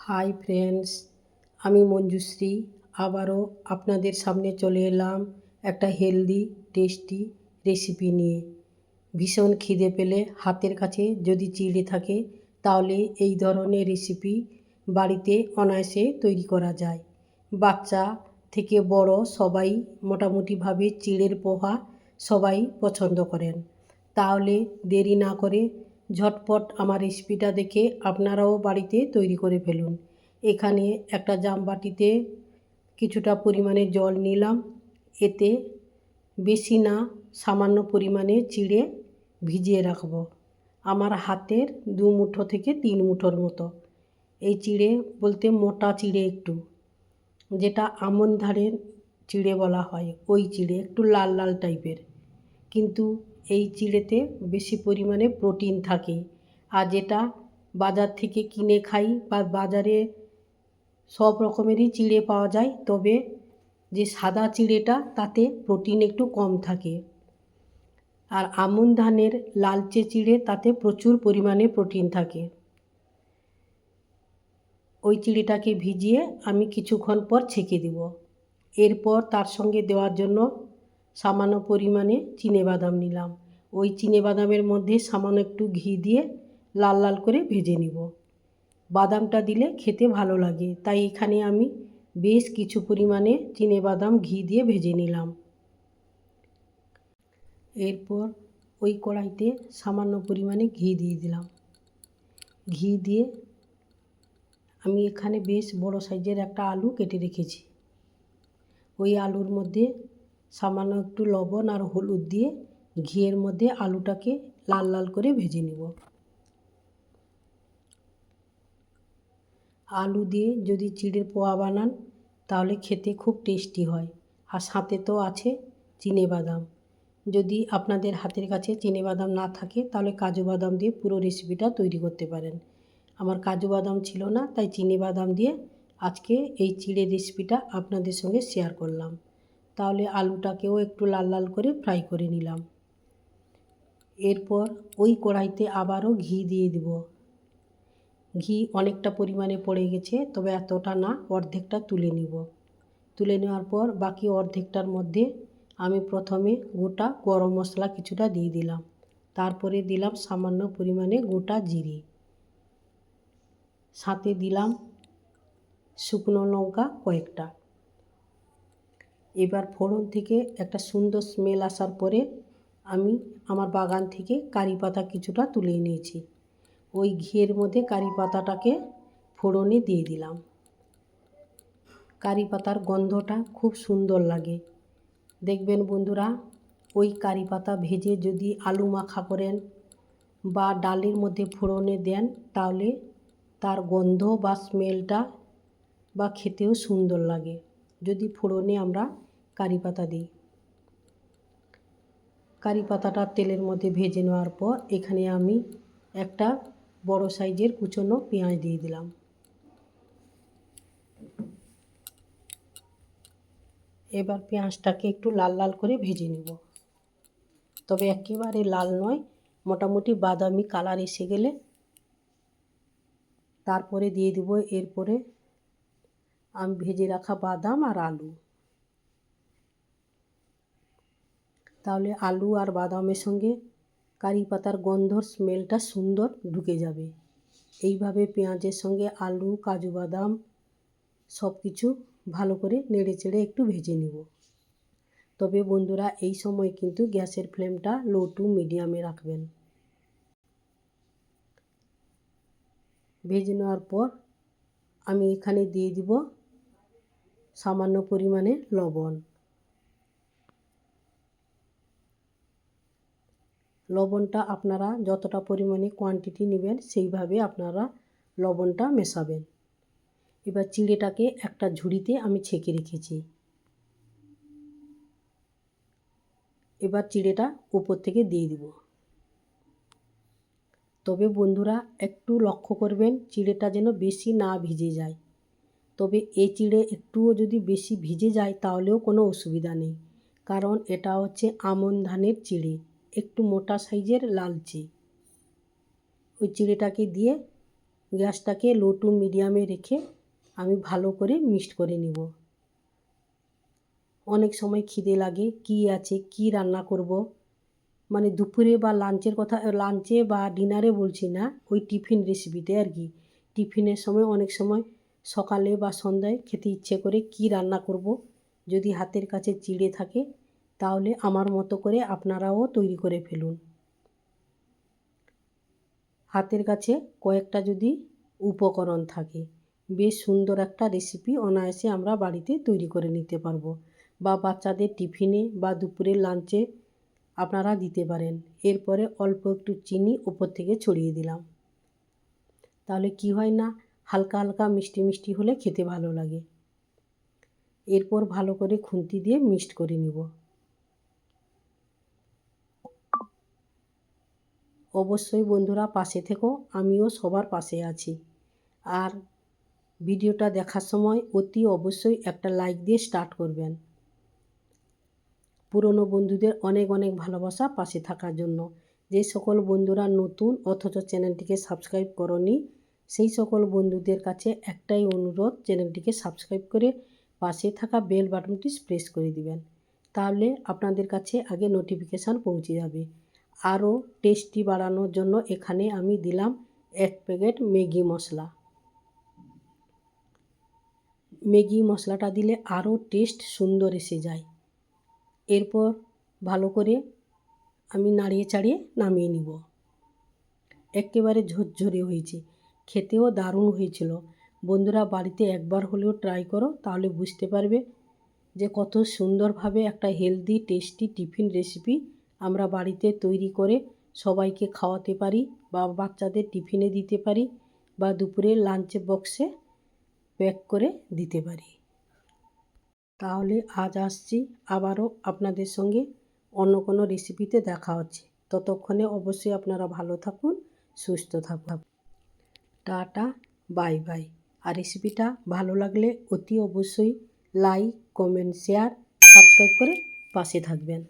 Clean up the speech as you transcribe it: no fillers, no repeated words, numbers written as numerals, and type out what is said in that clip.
Hi friends, আমি মঞ্জুশ্রী আবারও আপনাদের সামনে চলে এলাম একটা হেলদি টেস্টি রেসিপি নিয়ে। ভীষণ খিদে পেলে হাতের কাছে যদি চিড়ে থাকে তাহলে এই ধরনের রেসিপি বাড়িতে অনায়াসে তৈরি করা যায়। বাচ্চা থেকে বড় সবাই মোটামুটিভাবে চিড়ের পোহা সবাই পছন্দ করেন। তাহলে দেরি না করে ঝটপট আমার রেসিপিটা দেখে আপনারাও বাড়িতে তৈরি করে ফেলুন। এখানে একটা জামবাটিতে কিছুটা পরিমাণে জল নিলাম। এতে বেশি না সামান্য পরিমাণে চিড়ে ভিজিয়ে রাখব। আমার হাতের 2 মুঠো থেকে 3 মুঠোর মতো। এই চিড়ে বলতে মোটা চিড়ে, একটু যেটা আমন ধানের চিড়ে বলা হয়, ওই চিড়ে একটু লাল লাল টাইপের। কিন্তু এই চিড়েতে বেশি পরিমাণে প্রোটিন থাকে। আর যেটা বাজার থেকে কিনে খাই বা বাজারে সব রকমেরই চিড়ে পাওয়া যায়, তবে যে সাদা চিড়েটা তাতে প্রোটিন একটু কম থাকে। আর আমন ধানের লালচে চিড়ে তাতে প্রচুর পরিমাণে প্রোটিন থাকে। ওই চিড়েটাকে ভিজিয়ে আমি কিছুক্ষণ পর ছেঁকে দেব। এরপর তার সঙ্গে দেওয়ার জন্য সামান্য পরিমাণে চিনেবাদাম নিলাম। ওই চিনেবাদামের মধ্যে সামান্য একটু ঘি দিয়ে লাল লাল করে ভেজে নিব। বাদামটা দিলে খেতে ভালো লাগে, তাই এখানে আমি বেশ কিছু পরিমাণে চিনেবাদাম ঘি দিয়ে ভেজে নিলাম। এরপর ওই কড়াইতে সামান্য পরিমাণে ঘি দিয়ে দিলাম। ঘি দিয়ে আমি এখানে বেশ বড় সাইজের একটা আলু কেটে রেখেছি। ওই আলুর মধ্যে সামান্য একটু লবণ আর হলুদ দিয়ে ঘিয়ের মধ্যে আলুটাকে লাল লাল করে ভেজে নেব। আলু দিয়ে যদি চিড়ের পোহা বানান তাহলে খেতে খুব টেস্টি হয়। আর সাথে তো আছে চিনেবাদাম। যদি আপনাদের হাতের কাছে চিনেবাদাম না থাকে তাহলে কাজু বাদাম দিয়ে পুরো রেসিপিটা তৈরি করতে পারেন। আমার কাজু বাদাম ছিল না, তাই চিনেবাদাম দিয়ে আজকে এই চিড়ের রেসিপিটা আপনাদের সঙ্গে শেয়ার করলাম। তাহলে আলুটাকেও একটু লাল লাল করে ফ্রাই করে নিলাম। এরপর ওই কড়াইতে আবারও ঘি দিয়ে দেব। ঘি অনেকটা পরিমাণে পড়ে গেছে, তবে এতটা না, অর্ধেকটা তুলে নিব। তুলে নেওয়ার পর বাকি অর্ধেকটার মধ্যে আমি প্রথমে গোটা গরম মশলা কিছুটা দিয়ে দিলাম। তারপরে দিলাম সামান্য পরিমাণে গোটা জিরে, সাথে দিলাম শুকনো লঙ্কা কয়েকটা। এবার ফোড়ন থেকে একটা সুন্দর স্মেল আসার পরে আমি আমার বাগান থেকে কারি পাতা কিছুটা তুলে নিয়েছি। ওই ঘিয়ের মধ্যে কারি পাতাটাকে ফোড়নে দিয়ে দিলাম। কারি পাতার গন্ধটা খুব সুন্দর লাগে। দেখবেন বন্ধুরা, ওই কারি পাতা ভেজে যদি আলু মাখা করেন বা ডালের মধ্যে ফোড়নে দেন তাহলে তার গন্ধ বা স্মেলটা বা খেতেও সুন্দর লাগে যদি ফোড়নে আমরা কারি পাতা দিই। কারি পাতাটা তেলের মধ্যে ভেজে নেওয়ার পর এখানে আমি একটা বড় সাইজের কুচনো পেঁয়াজ দিয়ে দিলাম। এবার পেঁয়াজটাকে একটু লাল লাল করে ভেজে নেব, তবে একেবারে লাল নয়, মোটামুটি বাদামি কালার এসে গেলে তারপরে দিয়ে দেব এরপরে আমি ভেজে রাখা বাদাম আর আলু। তাহলে আলু আর বাদামের সঙ্গে কারি পাতার গন্ধর স্মেলটা সুন্দর ঢুকে যাবে। এইভাবে পেঁয়াজের সঙ্গে আলু, কাজু বাদাম সব কিছু ভালো করে নেড়ে চেড়ে একটু ভেজে নেব। তবে বন্ধুরা, এই সময় কিন্তু গ্যাসের ফ্লেমটা লো টু মিডিয়ামে রাখবেন। ভেজে নেওয়ার পর আমি এখানে দিয়ে দিব সামান্য পরিমাণে লবণ। লবণটা আপনারা যতটা পরিমাণে কোয়ান্টিটি নেবেন সেইভাবে আপনারা লবণটা মেশাবেন। এবার চিড়েটাকে একটা ঝুড়িতে আমি ছেঁকে রেখেছি। এবার চিড়েটা উপর থেকে দিয়ে দিব। তবে বন্ধুরা, একটু লক্ষ্য করবেন চিড়েটা যেন বেশি না ভিজে যায়। তবে এই চিড়ে একটুও যদি বেশি ভিজে যায় তাহলেও কোনো অসুবিধা নেই, কারণ এটা হচ্ছে আমন ধানের চিড়ে, একটু মোটা সাইজের লালচে। ওই চিড়েটাকে দিয়ে গ্যাসটাকে লো টু মিডিয়ামে রেখে আমি ভালো করে মিক্সড করে নিব। অনেক সময় খিদে লাগে, কি আছে, কি রান্না করব, মানে দুপুরে বা লাঞ্চের কথা, লাঞ্চে বা ডিনারে বলছি না, ওই টিফিন রেসিপিতে আর কি। টিফিনের সময় অনেক সময় সকালে বা সন্ধ্যায় খেতে ইচ্ছে করে কি রান্না করব, যদি হাতের কাছে চিড়ে থাকে তাহলে আমার মতো করে আপনারাও তৈরি করে ফেলুন। হাতের কাছে কয়েকটা যদি উপকরণ থাকে, বেশ সুন্দর একটা রেসিপি অনায়াসে আমরা বাড়িতে তৈরি করে নিতে পারবো, বা বাচ্চাদের টিফিনে বা দুপুরের লাঞ্চে আপনারা দিতে পারেন। এরপরে অল্প একটু চিনি ওপর থেকে ছড়িয়ে দিলাম, তাহলে কি হয় না, হালকা হালকা মিষ্টি মিষ্টি হলে খেতে ভালো লাগে। এরপর ভালো করে খুন্তি দিয়ে মিক্সড করে নিব। অবশ্যই বন্ধুরা পাশে থেকো, আমিও সবার পাশে আছি। আর ভিডিওটা দেখার সময় অতি অবশ্যই একটা লাইক দিয়ে স্টার্ট করবেন। পুরনো বন্ধুদের অনেক অনেক ভালোবাসা পাশে থাকার জন্য। যে সকল বন্ধুরা নতুন অথচ চ্যানেলটিকে সাবস্ক্রাইব করনি, সেই সকল বন্ধুদের কাছে একটাই অনুরোধ, চ্যানেলটিকে সাবস্ক্রাইব করে পাশে থাকা বেল বাটনটি প্রেস করে দিবেন, তাহলে আপনাদের কাছে আগে নোটিফিকেশান পৌঁছে যাবে। আরও টেস্টি বাড়ানোর জন্য এখানে আমি দিলাম 1 প্যাকেট ম্যাগি মশলা। ম্যাগি মশলাটা দিলে আরও টেস্ট সুন্দর এসে যায়। এরপর ভালো করে আমি নাড়িয়ে চাড়িয়ে নামিয়ে নিব। একেবারে ঝরঝরে হয়েছে, খেতেও দারুণ হয়েছিল। বন্ধুরা বাড়িতে একবার হলেও ট্রাই করো, তাহলে বুঝতে পারবে যে কত সুন্দরভাবে একটা হেলদি টেস্টি টিফিন রেসিপি আমরা বাড়িতে তৈরি করে সবাইকে খাওয়াতে পারি, বা বাচ্চাদের টিফিনে দিতে পারি, বা দুপুরের লাঞ্চ বক্সে প্যাক করে দিতে পারি। তাহলে আজ আসছি, আবারও আপনাদের সঙ্গে অন্য কোনো রেসিপিতে দেখা হচ্ছে। ততক্ষণে অবশ্যই আপনারা ভালো থাকুন, সুস্থ থাকুন। Tata, bye bye. আর রেসিপিটা ভালো লাগলে অতি অবশ্যই লাইক, কমেন্ট, শেয়ার, সাবস্ক্রাইব করে পাশে থাকবেন।